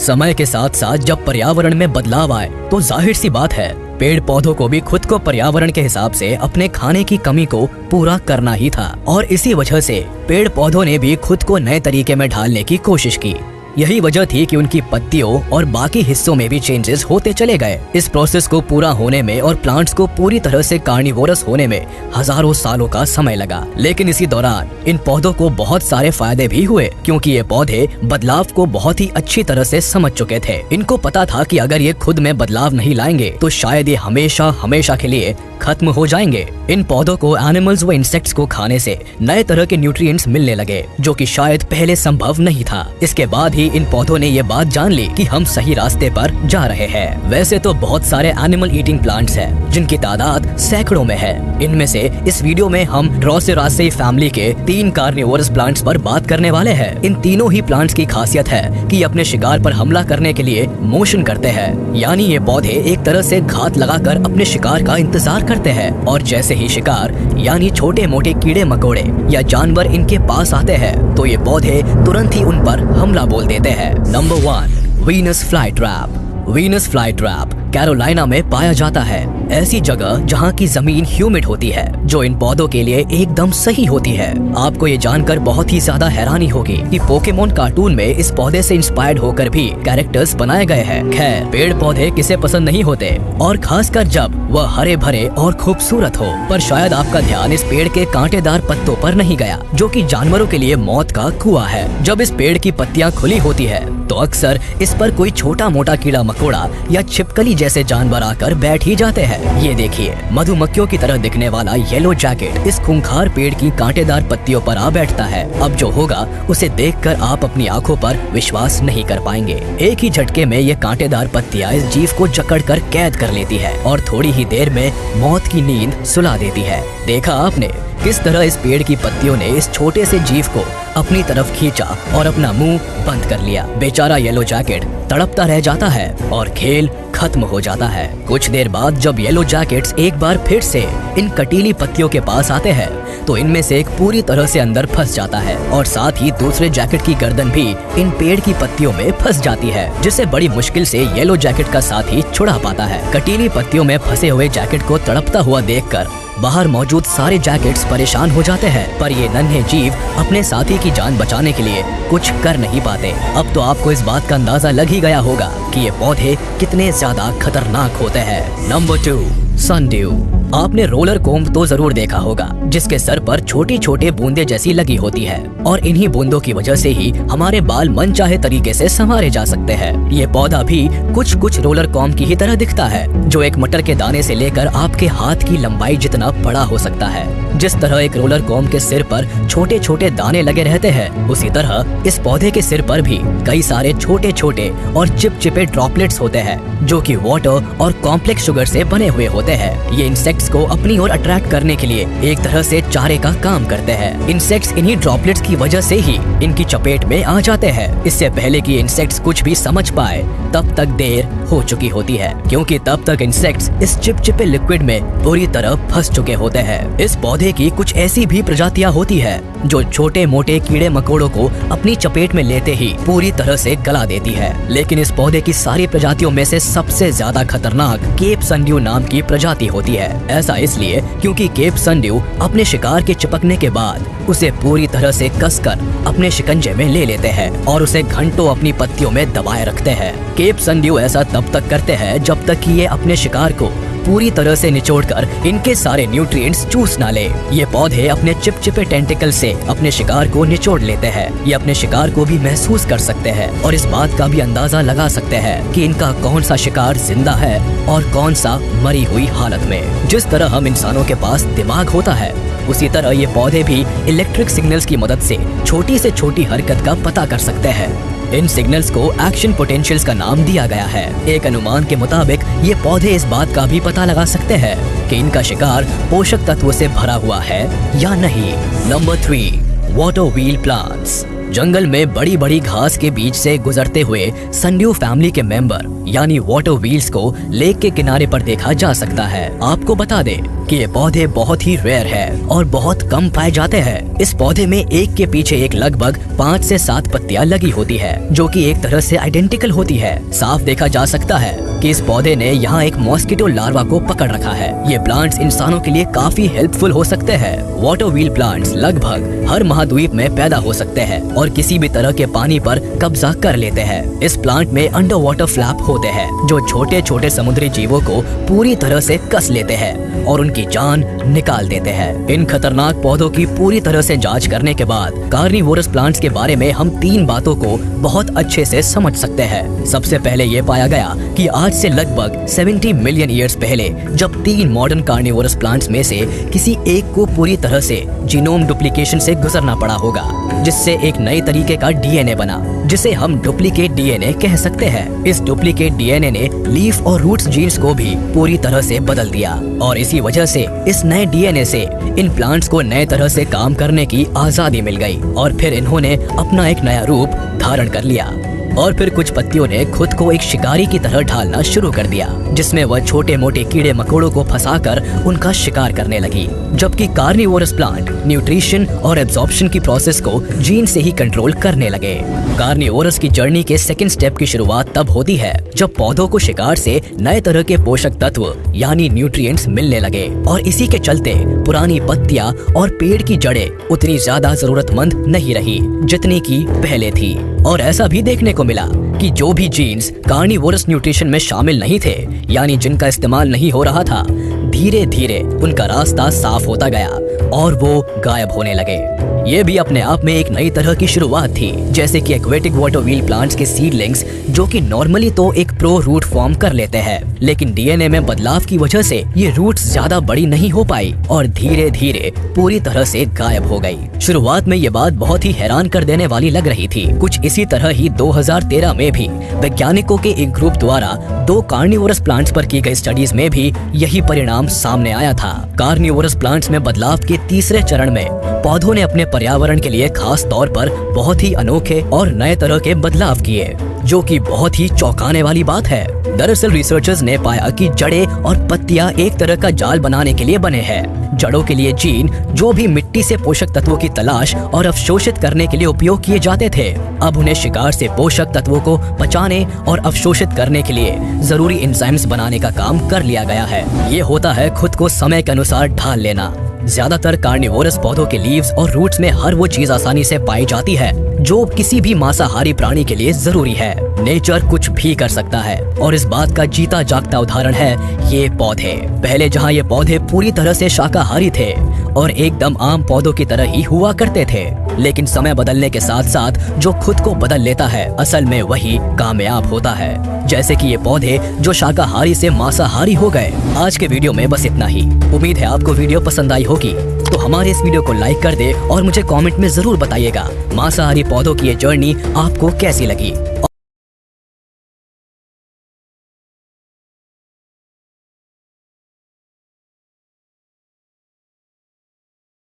समय के साथ साथ जब पर्यावरण में बदलाव आए तो जाहिर सी बात है पेड़ पौधों को भी खुद को पर्यावरण के हिसाब से अपने खाने की कमी को पूरा करना ही था और इसी वजह से पेड़ पौधों ने भी खुद को नए तरीके में ढालने की कोशिश की। यही वजह थी कि उनकी पत्तियों और बाकी हिस्सों में भी चेंजेस होते चले गए। इस प्रोसेस को पूरा होने में और प्लांट्स को पूरी तरह से कार्निवोरस होने में हजारों सालों का समय लगा। लेकिन इसी दौरान इन पौधों को बहुत सारे फायदे भी हुए क्योंकि ये पौधे बदलाव को बहुत ही अच्छी तरह से समझ चुके थे। इनको पता था कि अगर ये खुद में बदलाव नहीं लाएंगे तो शायद ये हमेशा हमेशा के लिए खत्म हो जाएंगे। इन पौधों को एनिमल्स व इंसेक्ट्स को खाने से नए तरह के न्यूट्रिएंट्स मिलने लगे जो कि शायद पहले संभव नहीं था। इसके बाद ही इन पौधों ने ये बात जान ली कि हम सही रास्ते पर जा रहे हैं। वैसे तो बहुत सारे एनिमल ईटिंग प्लांट्स हैं जिनकी तादाद सैकड़ों में है। इनमें से इस वीडियो में हम ड्रोसेरासेई फैमिली के 3 कार्निवोरस प्लांट्स पर बात करने वाले हैं। इन तीनों ही प्लांट्स की खासियत है कि अपने शिकार पर हमला करने के लिए मोशन करते हैं, यानी ये पौधे एक तरह से घात लगाकर अपने शिकार का इंतजार करते हैं और जैसे ही शिकार यानी छोटे मोटे कीड़े मकोड़े या जानवर इनके पास आते हैं तो ये पौधे तुरंत ही उन पर हमला बोल देते हैं। Number 1, Venus fly trap. Venus fly trap Carolina में पाया जाता है, ऐसी जगह जहाँ की जमीन ह्यूमिड होती है जो इन पौधों के लिए एकदम सही होती है। आपको ये जानकर बहुत ही ज्यादा हैरानी होगी कि पोकेमोन कार्टून में इस पौधे से इंस्पायर्ड होकर भी कैरेक्टर्स बनाए गए हैं। खैर, पेड़ पौधे किसे पसंद नहीं होते और खासकर जब वह हरे भरे और खूबसूरत हो। पर शायद आपका ध्यान इस पेड़ के कांटेदार पत्तों पर नहीं गया जो कि जानवरों के लिए मौत का कुआं है। जब इस पेड़ की पत्तियां खुली होती है तो अक्सर इस पर कोई छोटा मोटा कीड़ा मकोड़ा या छिपकली जैसे जानवर आकर बैठ ही जाते हैं। ये देखिए, मधुमक्खियों की तरह दिखने वाला येलो जैकेट इस खूंखार पेड़ की कांटेदार पत्तियों पर आ बैठता है। अब जो होगा उसे देखकर आप अपनी आंखों पर विश्वास नहीं कर पाएंगे। एक ही झटके में ये कांटेदार पत्तियां इस जीव को जकड़कर कैद कर लेती है और थोड़ी ही देर में मौत की नींद सुला देती है। देखा आपने किस तरह इस पेड़ की पत्तियों ने इस छोटे से जीव को अपनी तरफ खींचा और अपना मुंह बंद कर लिया। बेचारा येलो जैकेट तड़पता रह जाता है और खेल खत्म हो जाता है। कुछ देर बाद जब येलो जैकेट्स एक बार फिर से इन कटीली पत्तियों के पास आते हैं तो इनमें से एक पूरी तरह से अंदर फंस जाता है और साथ ही दूसरे जैकेट की गर्दन भी इन पेड़ की पत्तियों में फंस जाती है, जिससे बड़ी मुश्किल से येलो जैकेट का साथी छुड़ा पाता है। कटीली पत्तियों में फंसे हुए जैकेट को तड़पता हुआ देखकर बाहर मौजूद सारे जैकेट्स परेशान हो जाते हैं, पर ये नन्हे जीव अपने साथी की जान बचाने के लिए कुछ कर नहीं पाते। अब तो आपको इस बात का अंदाजा लग ही गया होगा कि ये पौधे कितने ज्यादा खतरनाक होते हैं। Number 2, sundew. आपने रोलर कोम्ब तो जरूर देखा होगा जिसके सर पर छोटी छोटे बूंदे जैसी लगी होती है और इन्हीं बूंदों की वजह से ही हमारे बाल मनचाहे तरीके से संवारे जा सकते हैं। ये पौधा भी कुछ रोलर कोम्ब की ही तरह दिखता है जो एक मटर के दाने से लेकर आपके हाथ की लंबाई जितना बड़ा हो सकता है। जिस तरह एक रोलर कोम्ब के सिर पर छोटे छोटे दाने लगे रहते हैं, उसी तरह इस पौधे के सिर पर भी कई सारे छोटे छोटे और चिपचिपे ड्रॉपलेट्स होते हैं जो कि वाटर और कॉम्प्लेक्स शुगर से बने हुए होते हैं। ये इंसेक्ट्स को अपनी ओर अट्रैक्ट करने के लिए एक तरह से चारे का काम करते हैं। इंसेक्ट्स इन्हीं ड्रॉपलेट्स की वजह से ही इनकी चपेट में आ जाते हैं। इससे पहले कि इंसेक्ट्स कुछ भी समझ पाए तब तक देर हो चुकी होती है, क्योंकि तब तक इंसेक्ट्स इस चिपचिपे लिक्विड में पूरी तरह फंस चुके होते हैं। इस पौधे की कुछ ऐसी भी प्रजातियां होती है जो छोटे मोटे कीड़े मकोड़ों को अपनी चपेट में लेते ही पूरी तरह से गला देती है। लेकिन इस पौधे की सारी प्रजातियों में से सबसे ज्यादा खतरनाक केप सनड्यू नाम की प्रजाति होती है। ऐसा इसलिए क्योंकि केप सनड्यू अपने शिकार के चिपकने के बाद उसे पूरी तरह से कसकर अपने शिकंजे में ले लेते हैं और उसे घंटों अपनी पत्तियों में दबाए रखते हैं। केप सनड्यू ऐसा तब तक करते हैं जब तक कि ये अपने शिकार को पूरी तरह से निचोड़कर इनके सारे न्यूट्रिएंट्स चूस ना ले। ये पौधे अपने चिपचिपे टेंटिकल से अपने शिकार को निचोड़ लेते हैं। ये अपने शिकार को भी महसूस कर सकते हैं और इस बात का भी अंदाजा लगा सकते हैं कि इनका कौन सा शिकार जिंदा है और कौन सा मरी हुई हालत में। जिस तरह हम इंसानों के पास दिमाग होता है, उसी तरह ये पौधे भी इलेक्ट्रिक सिग्नल्स की मदद से छोटी से छोटी हरकत का पता कर सकते हैं। इन सिग्नल्स को एक्शन पोटेंशियल्स का नाम दिया गया है। एक अनुमान के मुताबिक ये पौधे इस बात का भी पता लगा सकते हैं कि इनका शिकार पोषक तत्वों से भरा हुआ है या नहीं। Number 3, water wheel plants. जंगल में बड़ी बड़ी घास के बीच से गुजरते हुए संड्यू फैमिली के मेंबर यानी वाटर व्हील्स को लेक के किनारे पर देखा जा सकता है। आपको बता दें कि ये पौधे बहुत ही रेयर है और बहुत कम पाए जाते हैं। इस पौधे में एक के पीछे एक लगभग 5 से 7 पत्तियां लगी होती है, जो कि एक तरह से आइडेंटिकल होती है। साफ देखा जा सकता है कि इस पौधे ने यहाँ एक मॉस्किटो लार्वा को पकड़ रखा है। ये प्लांट्स इंसानों के लिए काफी हेल्पफुल हो सकते हैं। वाटर व्हील प्लांट्स लगभग हर महाद्वीप में पैदा हो सकते हैं और किसी भी तरह के पानी पर कब्जा कर लेते हैं। इस प्लांट में अंडर वाटर फ्लैप होते हैं जो छोटे छोटे समुद्री जीवों को पूरी तरह से कस लेते हैं और उनकी जान निकाल देते हैं। इन खतरनाक पौधों की पूरी तरह से जांच करने के बाद कार्निवोरस प्लांट्स के बारे में हम 3 बातों को बहुत अच्छे से समझ सकते हैं। सबसे पहले ये पाया गया कि आज से लगभग 70 मिलियन ईयर्स पहले जब 3 मॉडर्न कार्निवोरस प्लांट्स में से किसी एक को पूरी तरह से जीनोम डुप्लीकेशन से गुजरना पड़ा होगा, जिससे एक नए तरीके का डीएनए बना, जिसे हम डुप्लीकेट डीएनए कह सकते हैं। इस डुप्लीकेट डीएनए ने लीफ और रूट्स जीन्स को भी पूरी तरह से बदल दिया और इसी वजह से इस नए डीएनए से इन प्लांट्स को नए तरह से काम करने की आजादी मिल गई और फिर इन्होंने अपना एक नया रूप धारण कर लिया। और फिर कुछ पत्तियों ने खुद को एक शिकारी की तरह ढालना शुरू कर दिया, जिसमें वह छोटे मोटे कीड़े मकोड़ों को फंसाकर उनका शिकार करने लगी, जबकि कार्निवोरस प्लांट न्यूट्रिशन और एब्जॉर्प्शन की प्रोसेस को जीन से ही कंट्रोल करने लगे। कार्निवोरस की जर्नी के सेकंड स्टेप की शुरुआत तब होती है जब पौधों को शिकार से नए तरह के पोषक तत्व यानी न्यूट्रिएंट्स मिलने लगे और इसी के चलते पुरानी पत्तियां और पेड़ की जड़ें उतनी ज्यादा जरूरतमंद नहीं रही जितनी की पहले थी। और ऐसा भी देखने को मिला कि जो भी जीन्स कार्निवोरस न्यूट्रिशन में शामिल नहीं थे यानी जिनका इस्तेमाल नहीं हो रहा था, धीरे धीरे उनका रास्ता साफ होता गया और वो गायब होने लगे। ये भी अपने आप में एक नई तरह की शुरुआत थी, जैसे कि एक्वेटिक वाटर व्हील प्लांट्स के सीडलिंग्स जो कि नॉर्मली तो एक प्रो रूट फॉर्म कर लेते हैं, लेकिन डीएनए में बदलाव की वजह से ये रूट्स ज्यादा बड़ी नहीं हो पाई और धीरे धीरे पूरी तरह से गायब हो गई। शुरुआत में ये बात बहुत ही हैरान कर देने वाली लग रही थी। कुछ इसी तरह ही 2013 में भी वैज्ञानिकों के एक ग्रुप द्वारा 2 कार्निवोरस प्लांट्स पर की गई स्टडीज में भी यही परिणाम सामने आया था। कार्निवोरस प्लांट्स में बदलाव के तीसरे चरण में पौधों ने अपने पर्यावरण के लिए खास तौर पर बहुत ही अनोखे और नए तरह के बदलाव किए, जो कि बहुत ही चौंकाने वाली बात है। दरअसल रिसर्चर्स ने पाया कि जड़ें और पत्तियां एक तरह का जाल बनाने के लिए बने हैं। जड़ों के लिए जीन जो भी मिट्टी से पोषक तत्वों की तलाश और अवशोषित करने के लिए उपयोग किए जाते थे, अब उन्हें शिकार से पोषक तत्वों को पचाने और अवशोषित करने के लिए जरूरी एंजाइम्स बनाने का काम कर लिया गया है। ये होता है खुद को समय के अनुसार ढाल लेना। ज्यादातर कार्निवोरस पौधों के लीव्स और रूट्स में हर वो चीज आसानी से पाई जाती है जो किसी भी मांसाहारी प्राणी के लिए जरूरी है। नेचर कुछ भी कर सकता है और इस बात का जीता जागता उदाहरण है ये पौधे। पहले जहाँ ये पौधे पूरी तरह से शाकाहारी थे और एकदम आम पौधों की तरह ही हुआ करते थे, लेकिन समय बदलने के साथ साथ जो खुद को बदल लेता है असल में वही कामयाब होता है। जैसे कि ये पौधे जो शाकाहारी से मांसाहारी हो गए। आज के वीडियो में बस इतना ही। उम्मीद है आपको वीडियो पसंद आई होगी, तो हमारे इस वीडियो को लाइक कर दे और मुझे कमेंट में जरूर बताइएगा मांसाहारी पौधों की ये जर्नी आपको कैसी लगी।